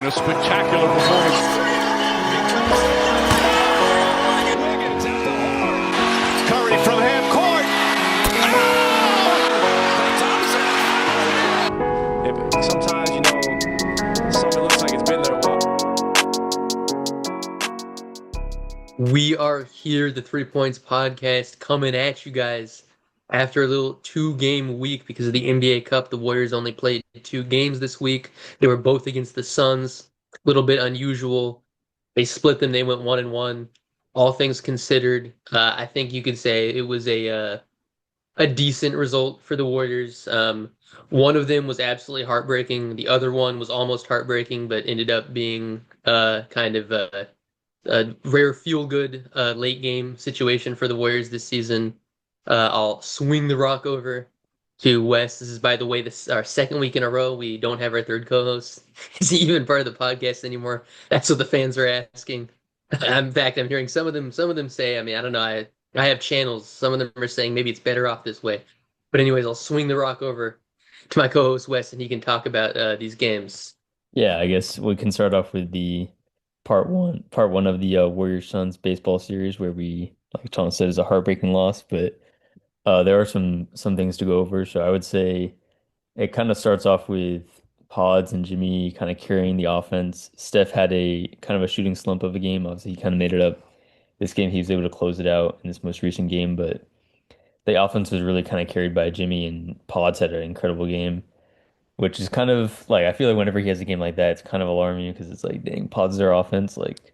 A spectacular performance. Curry from half court. Sometimes, something looks like it's been there a while. We are here, the 3 Points Podcast, coming at you guys after a little 2-game week because of the NBA Cup. The Warriors only played 2 games this week. They were both against the Suns. A little bit unusual. They split them. They went 1-1. All things considered, I think you could say it was a decent result for the Warriors. One of them was absolutely heartbreaking. The other one was almost heartbreaking, but ended up being kind of a rare feel-good late game situation for the Warriors this season. I'll swing the rock over to Wes. This is, by the way, this our second week in a row. We don't have our third co-host. Is he even part of the podcast anymore? That's what the fans are asking. In fact, I'm hearing some of them say, I mean, I don't know, I have channels. Some of them are saying maybe it's better off this way. But anyways, I'll swing the rock over to my co-host Wes, and he can talk about these games. Yeah, I guess we can start off with the part one of the Warriors Suns baseball series where we, like Tom said, is a heartbreaking loss, but there are some things to go over. So I would say it kind of starts off with Pods and Jimmy kind of carrying the offense. Steph had a kind of a shooting slump of a game. Obviously, he kind of made it up this game. He was able to close it out in this most recent game, but the offense was really kind of carried by Jimmy, and Pods had an incredible game, which is kind of like I feel like whenever he has a game like that, it's kind of alarming because it's like, dang, Pods their offense, like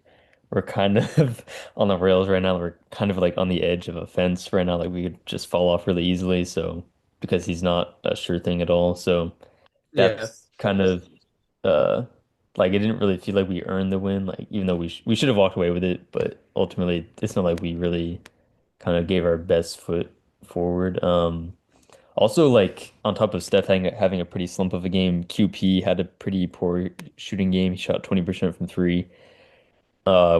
we're kind of on the rails right now. We're kind of like on the edge of a fence right now. Like we could just fall off really easily. So because he's not a sure thing at all. So Yeah. that's kind of uh like it didn't really feel like we earned the win. Like even though we should have walked away with it, but ultimately it's not like we really kind of gave our best foot forward. Also, like on top of Steph having a pretty slump of a game, QP had a pretty poor shooting game. He shot 20% from three,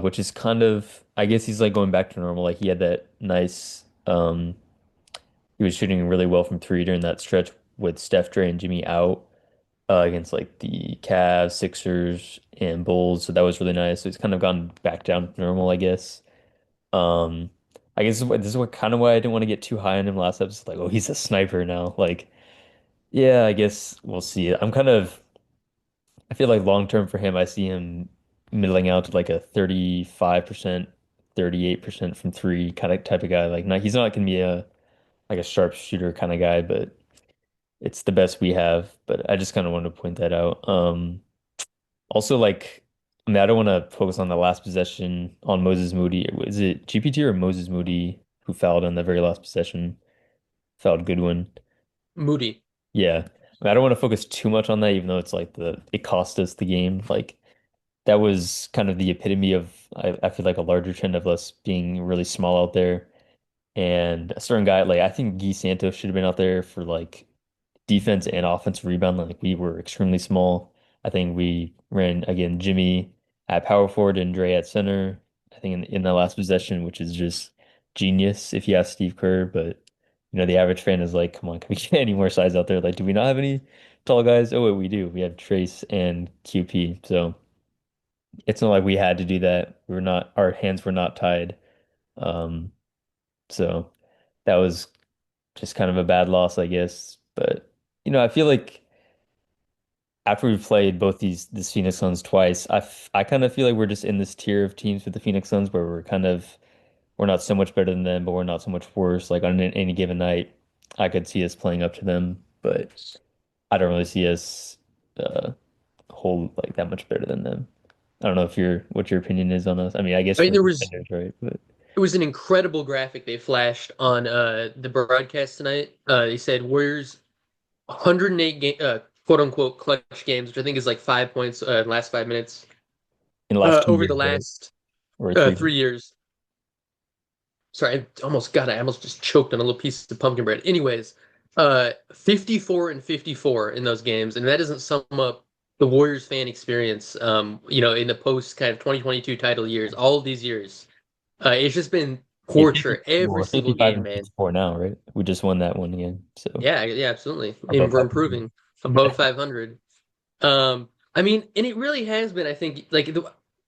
which is kind of, I guess he's like going back to normal. Like he had that nice, he was shooting really well from three during that stretch with Steph, Dre, and Jimmy out against like the Cavs, Sixers, and Bulls. So that was really nice. So he's kind of gone back down to normal, I guess. Um, I guess this is what kind of why I didn't want to get too high on him last episode. Like, oh, he's a sniper now. Like, yeah, I guess we'll see. I feel like long term for him, I see him middling out to like a 35%, 38% from three kind of type of guy. Like, not, he's not going to be a sharpshooter kind of guy, but it's the best we have. But I just kind of wanted to point that out. Also, like, I mean, I don't want to focus on the last possession on Moses Moody. Is it GPT or Moses Moody who fouled on the very last possession? Fouled Goodwin. Moody. Yeah. I mean, I don't want to focus too much on that, even though it's like it cost us the game. Like that was kind of the epitome of I feel like a larger trend of us being really small out there. And a certain guy, like I think Guy Santos should have been out there for like defense and offensive rebound. Like we were extremely small. I think we ran again Jimmy at power forward and Dre at center. I think in the last possession, which is just genius if you ask Steve Kerr. But the average fan is like, come on, can we get any more size out there? Like, do we not have any tall guys? Oh, wait, we do. We have Trace and QP. So it's not like we had to do that. Our hands were not tied. Um, so that was just kind of a bad loss, I guess. But I feel like after we've played both this Phoenix Suns twice, I kind of feel like we're just in this tier of teams with the Phoenix Suns where we're not so much better than them, but we're not so much worse. Like on any given night, I could see us playing up to them, but I don't really see us hold like that much better than them. I don't know what your opinion is on us. I mean, I guess I mean, we're there was contenders, right? But it was an incredible graphic they flashed on the broadcast tonight. They said Warriors 108 quote unquote clutch games, which I think is like 5 points in the last 5 minutes in the last two over years, the right? last Or 3 years. 3 years. Sorry, I almost just choked on a little piece of pumpkin bread. Anyways, 54 and 54 in those games, and that doesn't sum up the Warriors fan experience. In the post kind of 2022 title years, all of these years, it's just been It's torture every we're single 55 game, and man. 54 now, right? We just won that one again. So Yeah, yeah, absolutely. And above we're 500. improving above 500. Um, I mean, and it really has been, I think,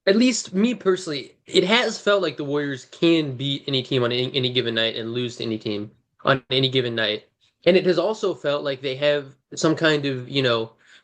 at least me personally, it has felt like the Warriors can beat any team on any given night and lose to any team on any given night. And it has also felt like they have some kind of,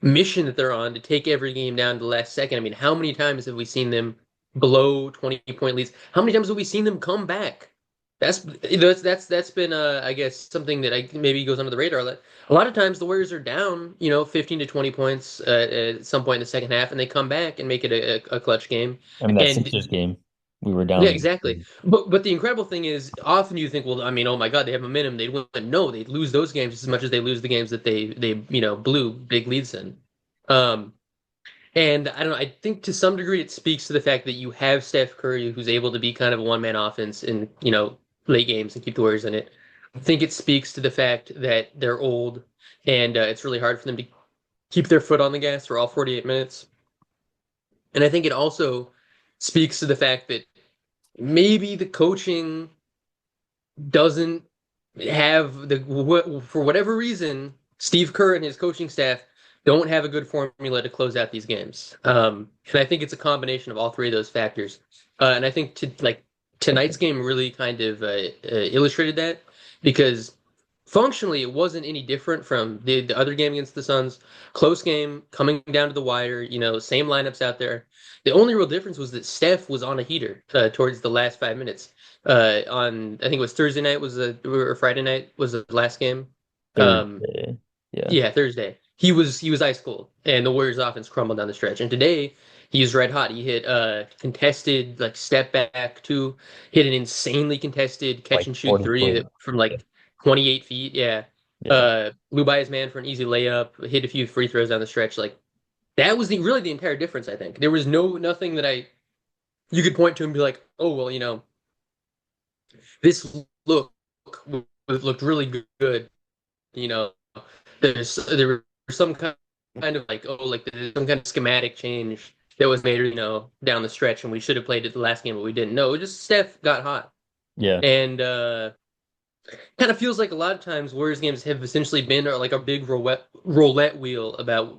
mission that they're on to take every game down to the last second. I mean, how many times have we seen them blow 20-point leads? How many times have we seen them come back? That's been I guess something that I maybe goes under the radar. A lot of times the Warriors are down, 15 to 20 points at some point in the second half, and they come back and make it a clutch game. I mean, that And Sixers game, we were yeah, down. exactly. But the incredible thing is, often you think, well, I mean, oh my God, they have momentum. They'd win. No, they'd lose those games as much as they lose the games that they blew big leads in. Um, and I don't know. I think to some degree it speaks to the fact that you have Steph Curry, who's able to be kind of a one-man offense in, late games and keep the Warriors in it. I think it speaks to the fact that they're old and it's really hard for them to keep their foot on the gas for all 48 minutes. And I think it also speaks to the fact that maybe the coaching doesn't have for whatever reason, Steve Kerr and his coaching staff don't have a good formula to close out these games. And I think it's a combination of all three of those factors. And I think tonight's game really kind of illustrated that because functionally it wasn't any different from the other game against the Suns. Close game, coming down to the wire, same lineups out there. The only real difference was that Steph was on a heater towards the last 5 minutes. On I think it was Thursday night or Friday night was the last game. Um, Thursday. Yeah. yeah, Thursday. He was ice cold, and the Warriors' offense crumbled down the stretch. And today he was red hot. He hit contested like step back two, hit an insanely contested catch Like and shoot 40 three foot. from like 28 feet. Yeah. Yeah. Blew by his man for an easy layup, hit a few free throws down the stretch. Like that was really the entire difference, I think. There was nothing that you could point to and be like, oh well, this looked really good. You know, there was some kind of like there's some kind of schematic change that was made, down the stretch, and we should have played it the last game, but we didn't. No, it just Steph got hot, Yeah. and kind of feels like a lot of times Warriors games have essentially been like a big roulette wheel about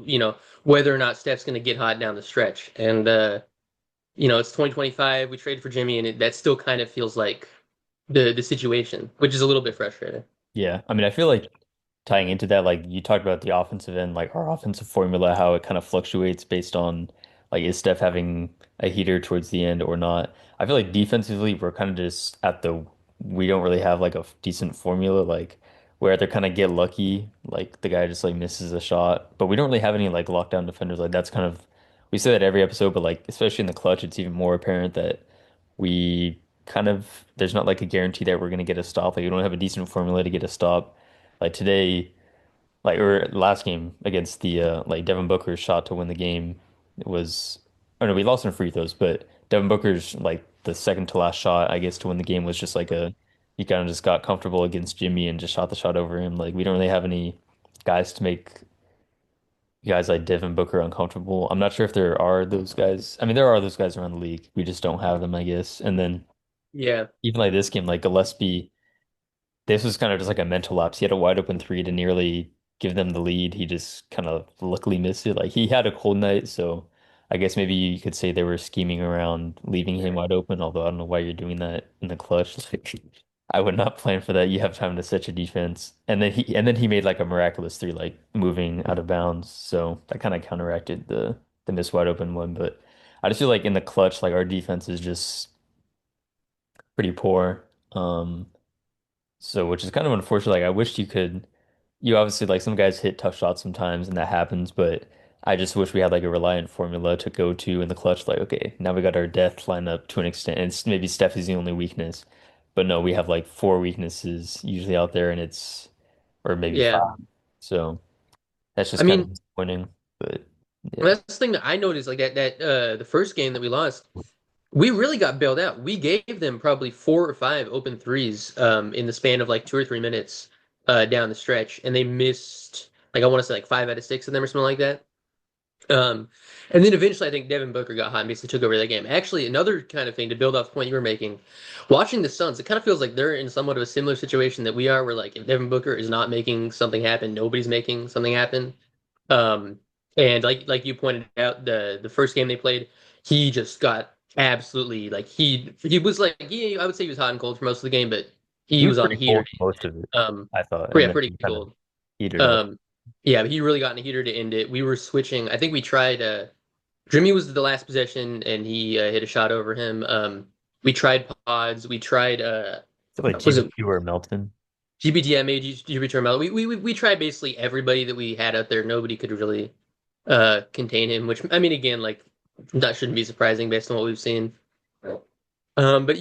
whether or not Steph's going to get hot down the stretch, and it's 2025. We traded for Jimmy, and that still kind of feels like the situation, which is a little bit frustrating. Yeah. I mean, I feel like tying into that, like you talked about the offensive end, like our offensive formula, how it kind of fluctuates based on like is Steph having a heater towards the end or not. I feel like defensively, we're kind of just we don't really have like a decent formula, like where they kind of get lucky, like the guy just like misses a shot, but we don't really have any like lockdown defenders. Like that's kind of, we say that every episode, but like especially in the clutch, it's even more apparent that we kind of, there's not like a guarantee that we're going to get a stop. Like we don't have a decent formula to get a stop. Like today, like or last game against the like Devin Booker's shot to win the game, it was, oh no, we lost in free throws, but Devin Booker's like the second to last shot, I guess, to win the game was just like he kind of just got comfortable against Jimmy and just shot the shot over him. Like we don't really have any guys to make guys like Devin Booker uncomfortable. I'm not sure if there are those guys. I mean, there are those guys around the league. We just don't have them, I guess. And then Yeah. even like this game, like Gillespie, this was kind of just like a mental lapse. He had a wide open three to nearly give them the lead. He just kind of luckily missed it. Like he had a cold night, so I guess maybe you could say they were scheming around leaving him wide open, although I don't know why you're doing that in the clutch. Like I would not plan for that. You have time to set your defense. And then he made like a miraculous three, like moving out of bounds. So that kind of counteracted the missed wide open one. But I just feel like in the clutch, like our defense is just pretty poor. So which is kind of unfortunate. Like I wish you obviously like some guys hit tough shots sometimes and that happens, but I just wish we had like a reliant formula to go to in the clutch. Like, okay, now we got our depth lineup to an extent. And it's maybe Steph is the only weakness, but no, we have like four weaknesses usually out there and or maybe Yeah. five. So that's I just kind of mean, disappointing, but yeah. that's the thing that I noticed, like that the first game that we lost, we really got bailed out. We gave them probably 4 or 5 open threes in the span of like 2 or 3 minutes down the stretch, and they missed like I want to say like 5 out of 6 of them or something like that. Um, and then eventually, I think Devin Booker got hot and basically took over that game. Actually, another kind of thing to build off the point you were making, watching the Suns, it kind of feels like they're in somewhat of a similar situation that we are, where like if Devin Booker is not making something happen, nobody's making something happen. Um, And like you pointed out, the first game they played, he just got absolutely like he was like I would say he was hot and cold for most of the game, but He he was was on a pretty heater. cold for most of it, I thought, and Yeah, then pretty he kind of cold. heated up. Um, yeah, but he really got in a heater to end it. We were switching. I think we tried. Jimmy was the last possession, and he hit a shot over him. We tried pods. We tried. So like Was it GBQ or Melton. GBT? Made GBT Terminal. We tried basically everybody that we had out there. Nobody could really contain him. Which I mean, again, like that shouldn't be surprising based on what we've seen. But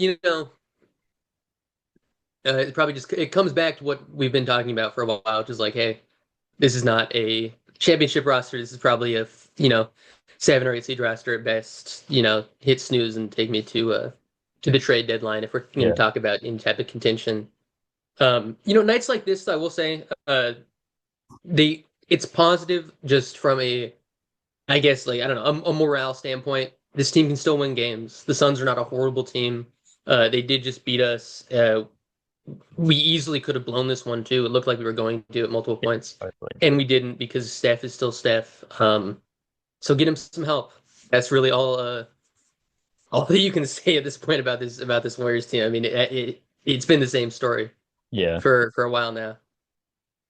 it probably just it comes back to what we've been talking about for a while, which is like, hey, this is not a championship roster. This is probably a 7 or 8 seed roster at best. Hit snooze and take me to the trade deadline if we're going to Yeah. talk about any type of contention. Nights like this, I will say, it's positive just from I guess, like I don't know, a morale standpoint. This team can still win games. The Suns are not a horrible team. They did just beat us. We easily could have blown this one too. It looked like we were going to at multiple Yeah, points, definitely. and we didn't because Steph is still Steph. So get him some help. That's really all that you can say at this point about this Warriors team. I mean, it's been the same story Yeah. for a while now.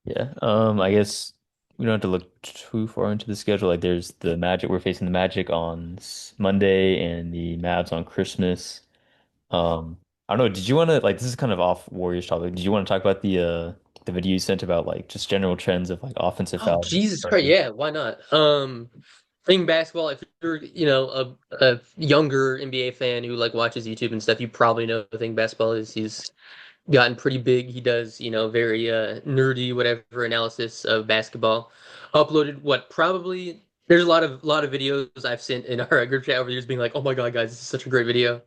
Yeah. I guess we don't have to look too far into the schedule. Like there's the Magic, we're facing the Magic on Monday and the Mavs on Christmas. I don't know, did you want to like this is kind of off Warriors topic. Did you want to talk about the video you sent about like just general trends of like offensive Oh fouls? Jesus Christ! Yeah, why not? Playing basketball. If you're a younger NBA fan who like watches YouTube and stuff, you probably know the thing basketball is. He's gotten pretty big. He does, very nerdy whatever analysis of basketball. Uploaded what probably there's a lot of videos I've sent in our group chat over the years being like, "Oh my God, guys, this is such a great video."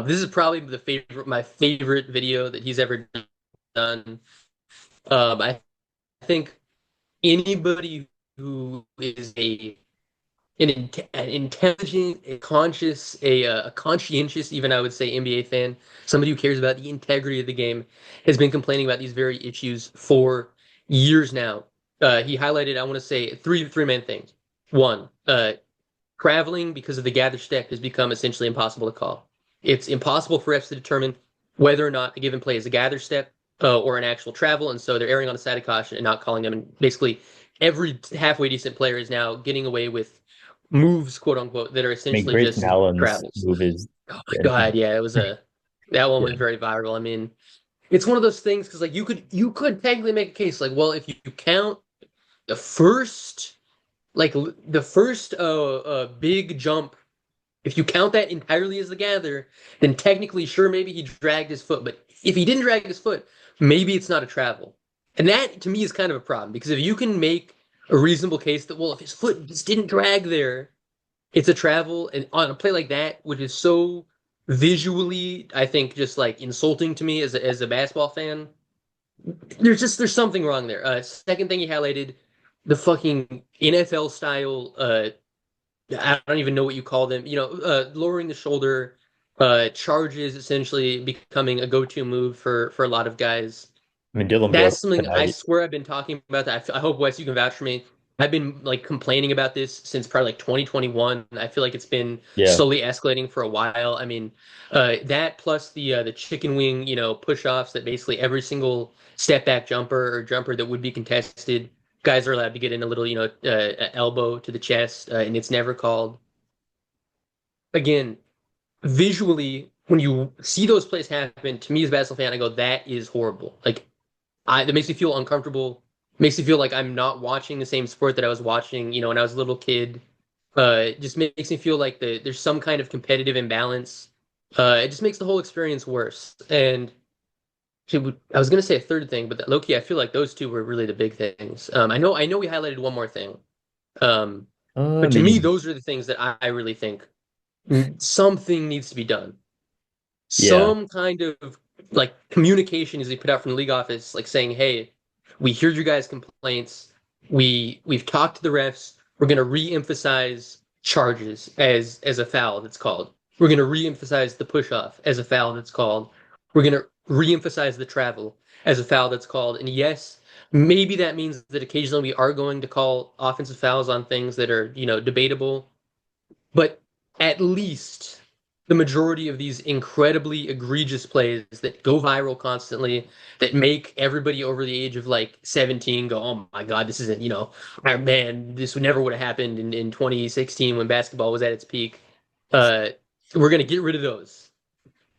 This is probably my favorite video that he's ever done. I think anybody who is an intelligent, a conscious, a conscientious, even I would say NBA fan, somebody who cares about the integrity of the game, has been complaining about these very issues for years now. He highlighted, I want to say, three main things. One, traveling because of the gather step has become essentially impossible to call. It's impossible for refs to determine whether or not a given play is a gather step or an actual travel, and so they're erring on the side of caution and not calling them. And basically, every halfway decent player is now getting away with moves, quote unquote, that are I mean, essentially Grayson just Allen's travels. move is Oh my yeah. God, yeah, it was that one Yeah. went very viral. I mean, it's one of those things because like you could technically make a case like, well, if you count the first the first big jump, if you count that entirely as the gather, then technically, sure, maybe he dragged his foot. But if he didn't drag his foot, maybe it's not a travel. And that to me is kind of a problem because if you can make a reasonable case that, well, if his foot just didn't drag there, it's a travel. And on a play like that, which is so visually, I think, just like insulting to me as a basketball fan, there's something wrong there. Second thing he highlighted, the fucking NFL style I don't even know what you call them. Lowering the shoulder charges essentially becoming a go-to move for a lot of guys. I mean, Dylan Brooks That's something I tonight. swear I've been talking about. That I hope Wes you can vouch for me. I've been like complaining about this since probably like 2021. I feel like it's been Yeah. slowly escalating for a while. I mean, that plus the chicken wing, push-offs that basically every single step back jumper or jumper that would be contested, guys are allowed to get in a little, elbow to the chest, and it's never called. Again, visually, when you see those plays happen, to me as a basketball fan, I go, that is horrible. Like that makes me feel uncomfortable. Makes me feel like I'm not watching the same sport that I was watching, when I was a little kid. It just makes me feel like there's some kind of competitive imbalance. It just makes the whole experience worse. And I was gonna say a third thing, but low-key, I feel like those two were really the big things. I know we highlighted one more thing. Um, I but to me, mean, those are the things that I really think something needs to be done. yeah. Some kind of like communication is put out from the league office, like saying, "Hey, we hear your guys' complaints. We've talked to the refs. We're going to re-emphasize charges as a foul that's called. We're going to re-emphasize the push-off as a foul that's called. We're going to re-emphasize the travel as a foul that's called. And yes, maybe that means that occasionally we are going to call offensive fouls on things that are, debatable. But at least the majority of these incredibly egregious plays that go viral constantly, that make everybody over the age of like 17 go, oh my God, this isn't, man, this would never would have happened in 2016 when basketball was at its peak. Uh, we're gonna get rid of those.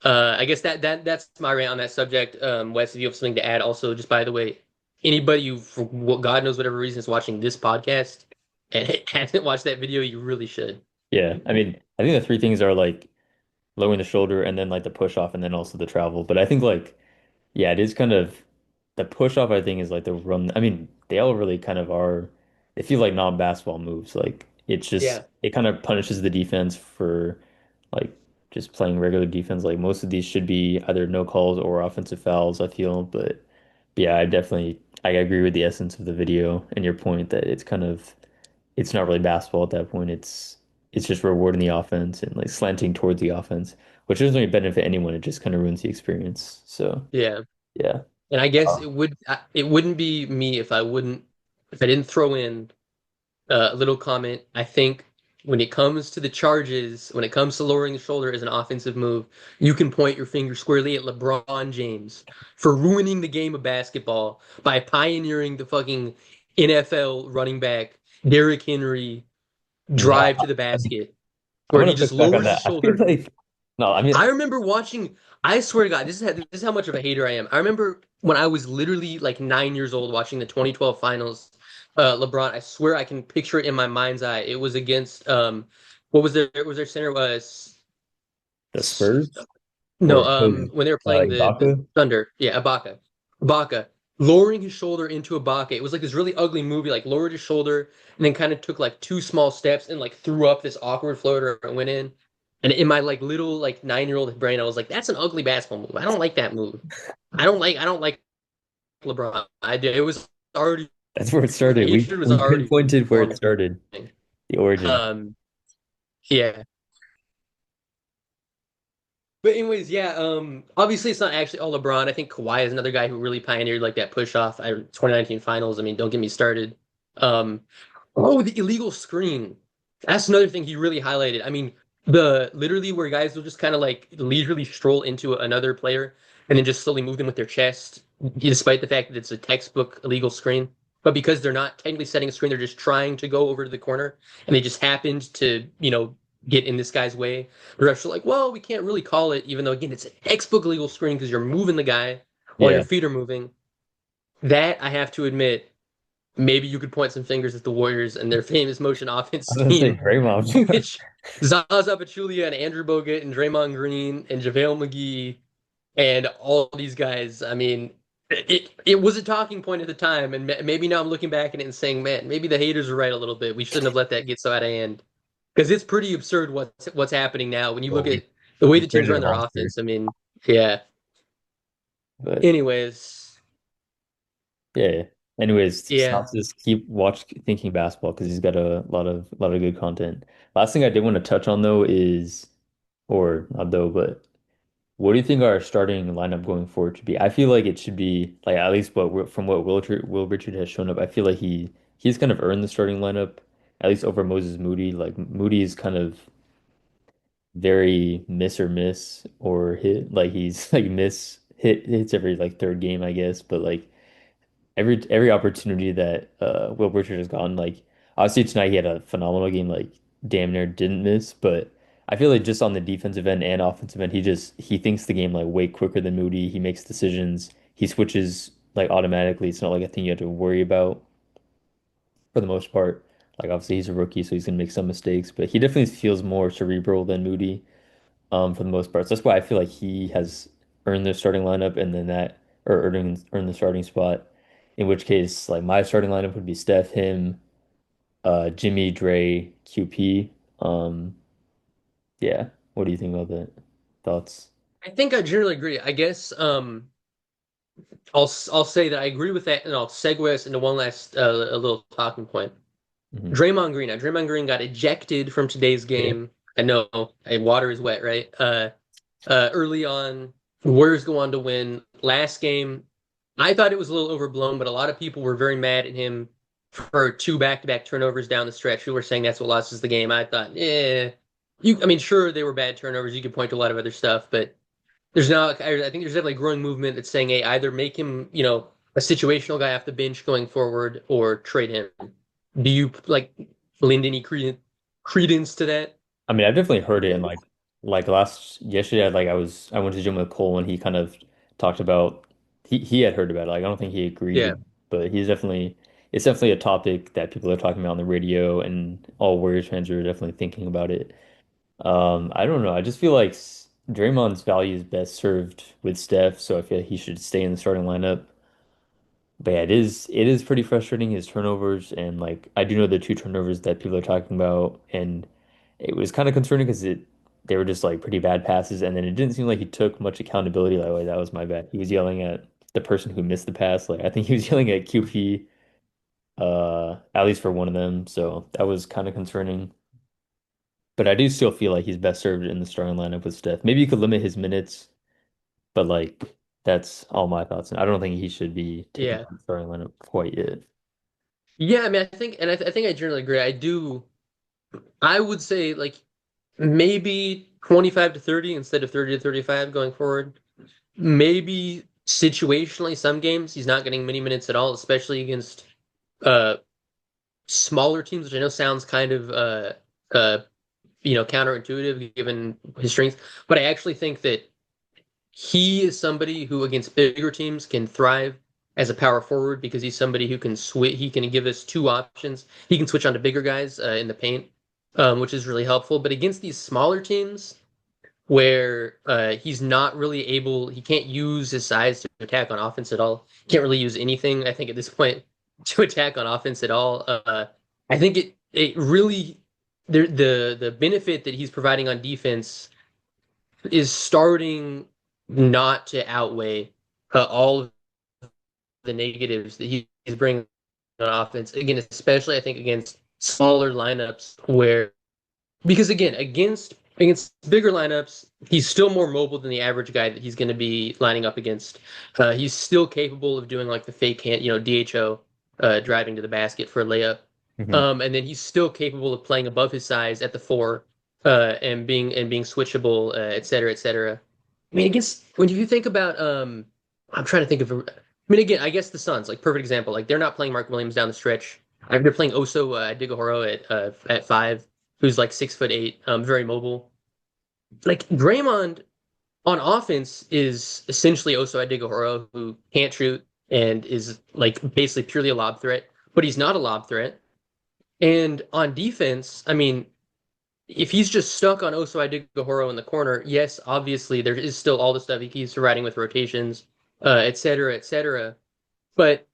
I guess that's my rant on that subject. Wes, if you have something to add, also, just by the way, anybody who, for what God knows whatever reason, is watching this podcast and hasn't watched that video, you really should. Yeah, I mean, I think the three things are like lowering the shoulder and then like the push off and then also the travel. But I think like yeah, it is kind of the push off I think is like the run. I mean, they all really kind of are they feel like non-basketball moves. Like it's just Yeah. it kind of punishes the defense for like just playing regular defense. Like most of these should be either no calls or offensive fouls, I feel. But yeah, I agree with the essence of the video and your point that it's kind of it's not really basketball at that point. It's just rewarding the offense and like slanting towards the offense, which doesn't really benefit anyone. It just kind of ruins the experience. So Yeah. yeah. And I guess Uh, it wouldn't be me if I didn't throw in a little comment. I think when it comes to the charges, when it comes to lowering the shoulder as an offensive move, you can point your finger squarely at LeBron James for ruining the game of basketball by pioneering the fucking NFL running back Derrick Henry no, drive to the I, basket, I'm where gonna he just push back on lowers his that. I feel shoulder. like no, I mean I remember watching. I swear to God, this is how much of a hater I am. I remember when I was literally like 9 years old watching the 2012 finals. LeBron, I swear I can picture it in my mind's eye. It was against what was their center was the Spurs no or who? when they were playing the Ibaka. Thunder. Yeah, Ibaka lowering his shoulder into Ibaka. It was like this really ugly movie. Like lowered his shoulder and then kind of took like two small steps and like threw up this awkward floater and went in. And in my like little like 9-year-old brain, I was like, "That's an ugly basketball move. I don't like that move. I don't like LeBron. I did. It was already That's where it the started. hatred was We already pinpointed where it forming. started, the origin. Yeah. But anyways, yeah. Obviously it's not actually all LeBron. I think Kawhi is another guy who really pioneered like that push off. 2019 Finals. I mean, don't get me started. Um, oh, the illegal screen. That's another thing he really highlighted. I mean, the literally where guys will just kind of like leisurely stroll into another player and then just slowly move them with their chest, despite the fact that it's a textbook illegal screen. But because they're not technically setting a screen, they're just trying to go over to the corner, and they just happened to, get in this guy's way. The refs are like, well, we can't really call it, even though again it's a textbook illegal screen because you're moving the guy while your Yeah. feet are moving. That I have to admit, maybe you could point some fingers at the Warriors and their famous motion offense I was gonna say team, Draymond. which Zaza Pachulia and Andrew Bogut and Draymond Green and JaVale McGee and all these guys. I mean, it was a talking point at the time, and maybe now I'm looking back at it and saying, man, maybe the haters are right a little bit. We shouldn't have let that get so out of hand because it's pretty absurd what's happening now when you Well, look at the way we the teams created a run their monster, offense. I mean, yeah. but Anyways, yeah. Anyways, yeah. synopsis, keep watch thinking basketball because he's got a lot of good content. Last thing I did want to touch on though is, or not though, but what do you think our starting lineup going forward should be? I feel like it should be like at least from what Will Richard has shown up. I feel like he's kind of earned the starting lineup at least over Moses Moody. Like Moody is kind of very miss or miss or hit. Like he's like miss hits every like third game, I guess. But like every opportunity that Will Richard has gotten, like obviously tonight he had a phenomenal game, like damn near didn't miss, but I feel like just on the defensive end and offensive end, he thinks the game like way quicker than Moody. He makes decisions. He switches like automatically. It's not like a thing you have to worry about for the most part. Like obviously he's a rookie, so he's gonna make some mistakes, but he definitely feels more cerebral than Moody, for the most part. So that's why I feel like he has earned the starting lineup and then that or earned the starting spot. In which case, like my starting lineup would be Steph, him, Jimmy, Dre, QP. Yeah. What do you think about that? Thoughts? I think I generally agree. I guess I'll say that I agree with that, and I'll segue us into one last a little talking point. Hmm. Draymond Green. Now, Draymond Green got ejected from today's Yeah. game. I know, water is wet, right? Early on, the Warriors go on to win. Last game, I thought it was a little overblown, but a lot of people were very mad at him for two back-to-back turnovers down the stretch. Who were saying that's what lost us the game. I thought, I mean, sure they were bad turnovers. You could point to a lot of other stuff, but there's not. I think there's definitely a growing movement that's saying, hey, either make him, a situational guy off the bench going forward, or trade him. Do you lend any credence to that? I mean, I've definitely heard it in like last yesterday. I went to gym with Cole and he kind of talked about he had heard about it. Like I don't think he Yeah, agreed, but he's definitely it's definitely a topic that people are talking about on the radio and all Warriors fans are definitely thinking about it. I don't know. I just feel like Draymond's value is best served with Steph, so I feel like he should stay in the starting lineup. But yeah, it is pretty frustrating his turnovers and like I do know the two turnovers that people are talking about and it was kind of concerning because it they were just like pretty bad passes and then it didn't seem like he took much accountability like, oh, that was my bad. He was yelling at the person who missed the pass. Like I think he was yelling at QP at least for one of them. So that was kind of concerning. But I do still feel like he's best served in the starting lineup with Steph. Maybe you could limit his minutes, but like that's all my thoughts. And I don't think he should be taken yeah, out of the starting lineup quite yet. yeah. I mean, I think, and I think I generally agree. I do. I would say maybe 25 to 30 instead of 30 to 35 going forward. Maybe situationally, some games he's not getting many minutes at all, especially against uh smaller teams, which I know sounds kind of uh counterintuitive given his strength. But I actually think that he is somebody who against bigger teams can thrive as a power forward because he's somebody who can switch. He can give us two options. He can switch on to bigger guys in the paint, which is really helpful. But against these smaller teams, where he's not really able, he can't use his size to attack on offense at all. Can't really use anything, I think, at this point to attack on offense at all. I think it really the benefit that he's providing on defense is starting not to outweigh all of the negatives that he's bringing on offense. Again, especially I think against smaller lineups where because again, against bigger lineups, he's still more mobile than the average guy that he's going to be lining up against. He's still capable of doing like the fake hand, DHO, driving to the basket for a layup. Mhm. And then he's still capable of playing above his size at the four, and being switchable, et cetera, et cetera. I mean, I guess when you think about, I'm trying to think of. I mean, again, I guess the Suns, like perfect example. Like they're not playing Mark Williams down the stretch. They're playing Oso Digahoro at five, who's like 6'8", very mobile. Like Draymond on offense is essentially Oso Adigahoro, who can't shoot and is like basically purely a lob threat, but he's not a lob threat. And on defense, I mean, if he's just stuck on Oso Adigahoro in the corner, yes, obviously there is still all the stuff he keeps providing with rotations, et cetera, et cetera. But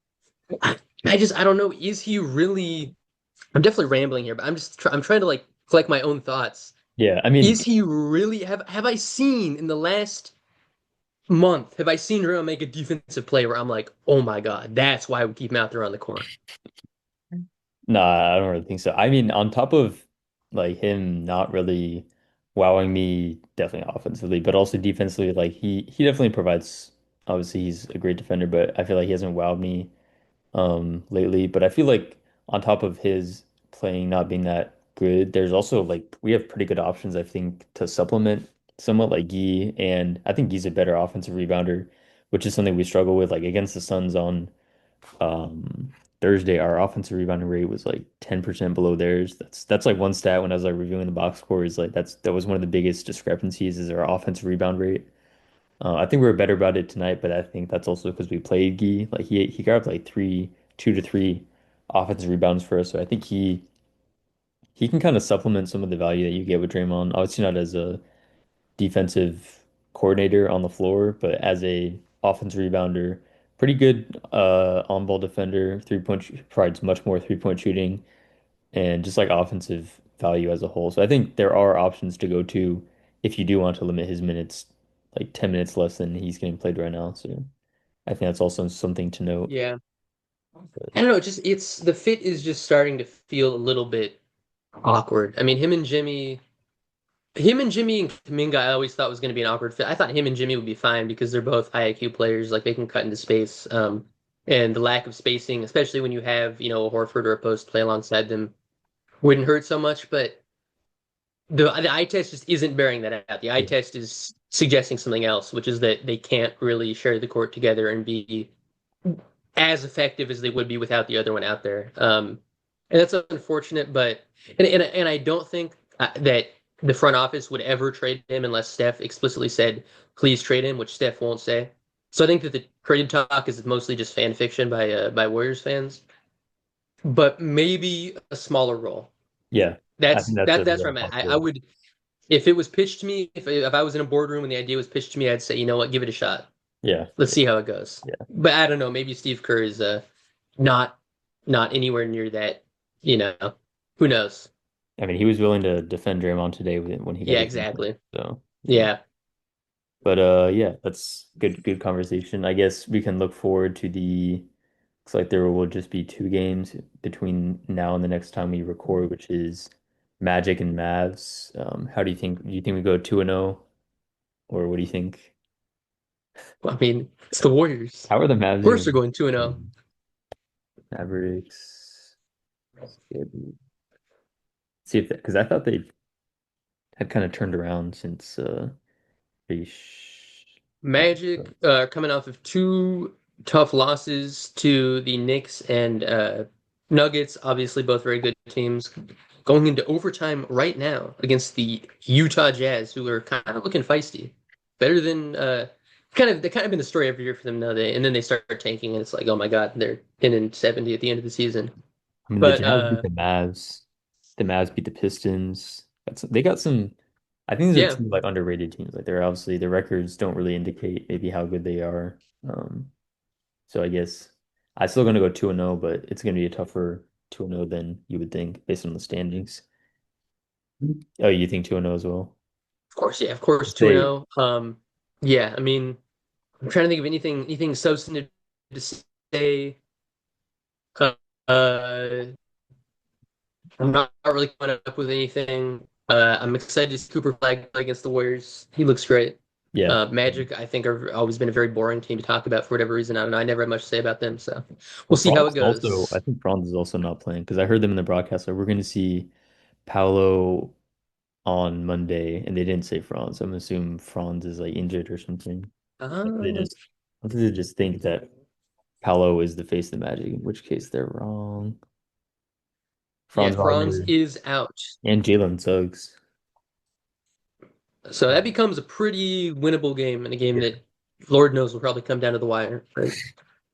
I don't know. Is he really? I'm definitely rambling here, but I'm trying to like collect my own thoughts. Yeah, I mean, Is he really have I seen in the last month, have I seen Draymond make a defensive play where I'm like, oh my God, that's why we keep him out there on the court. nah, I don't really think so. I mean, on top of like him not really wowing me, definitely offensively, but also defensively, like he definitely provides. Obviously, he's a great defender, but I feel like he hasn't wowed me lately. But I feel like on top of his playing not being that good, there's also like we have pretty good options, I think, to supplement somewhat like Gee, and I think Gee's a better offensive rebounder, which is something we struggle with. Like against the Suns on Thursday, our offensive rebounding rate was like 10% below theirs. That's like one stat when I was like reviewing the box score is like that was one of the biggest discrepancies is our offensive rebound rate. I think we were better about it tonight, but I think that's also because we played Gee. Like he grabbed like two to three offensive rebounds for us. So I think he can kind of supplement some of the value that you get with Draymond. Obviously not as a defensive coordinator on the floor, but as a offensive rebounder, pretty good on-ball defender, provides much more three-point shooting and just like offensive value as a whole. So I think there are options to go to if you do want to limit his minutes, like 10 minutes less than he's getting played right now. So I think that's also something to note. Yeah. But I don't know, it's the fit is just starting to feel a little bit awkward. I mean, him and Jimmy, him and Jimmy and Kaminga, I always thought was going to be an awkward fit. I thought him and Jimmy would be fine because they're both high IQ players. Like they can cut into space. And the lack of spacing, especially when you have, a Horford or a post play alongside them, wouldn't hurt so much. But the eye test just isn't bearing that out. The eye Yeah. test is suggesting something else, which is that they can't really share the court together and be as effective as they would be without the other one out there. And that's unfortunate, but and I don't think that the front office would ever trade him unless Steph explicitly said, "Please trade him," which Steph won't say. So I think that the trade talk is mostly just fan fiction by Warriors fans, but maybe a smaller role. Yeah. I That's think that's that a that's where real I'm at. I possibility. would if it was pitched to me, if I was in a boardroom and the idea was pitched to me, I'd say, you know what, give it a shot. Yeah. Let's see how it goes. Yeah. But I don't know. Maybe Steve Kerr is not not anywhere near that. You know, who knows? I mean, he was willing to defend Draymond today when he got Yeah, his injury. exactly. So, yeah. Yeah, But yeah, that's good conversation. I guess we can look forward to the looks like there will just be two games between now and the next time we record, which is Magic and Mavs. How do you think we go 2-0 or what do you think? I mean, it's the Warriors. How are the Of Mavs course, they're even going 2-0. Mavericks? See if because I thought they had kind of turned around since they Magic coming off of two tough losses to the Knicks and Nuggets, obviously both very good teams, going into overtime right now against the Utah Jazz, who are kind of looking feisty, better than they kind of been the story every year for them now. And then they start tanking, and it's like, oh my God, they're 10-70 at the end of the season. I mean, the But Jazz beat the Mavs. The Mavs beat the Pistons. They got some. I think these are yeah, two like underrated teams. Like they're obviously their records don't really indicate maybe how good they are. So I guess I'm still gonna go 2-0, but it's gonna be a tougher 2-0 than you would think based on the standings. Oh, you think 2-0 as well? of course, yeah, of course, two and They zero. Yeah, I mean, I'm trying to think of anything substantive to say. Uh, I'm not really coming up with anything. I'm excited to see Cooper Flag play against the Warriors. He looks great. yeah. Magic, I think, are always been a very boring team to talk about for whatever reason. I don't know. I never had much to say about them, so we'll Well, see how it I goes. think Franz is also not playing because I heard them in the broadcast. Like we're going to see Paolo on Monday, and they didn't say Franz. I'm assuming Franz is like injured or something. They Uh, just, I think they just think that Paolo is the face of the Magic, in which case they're wrong. yeah, Franz Franz Wagner is out, and Jalen Suggs. so that becomes a pretty winnable game and a game Yeah. that Lord knows will probably come down to the wire. Right?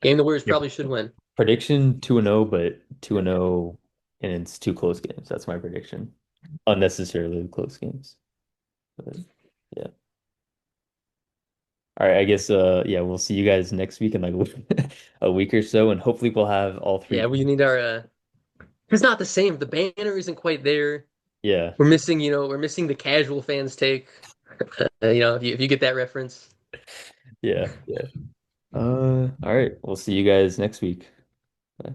Game the Warriors Yeah. probably should win. Prediction 2-0, but 2-0, and it's two close games. That's my prediction. Unnecessarily close games. But yeah. All right, I guess yeah, we'll see you guys next week in like a week or so, and hopefully we'll have all three Yeah, we teams. need our. It's not the same. The banner isn't quite there. Yeah, We're missing the casual fans take. If you get that reference. yeah, yeah. All right, we'll see you guys next week. Bye.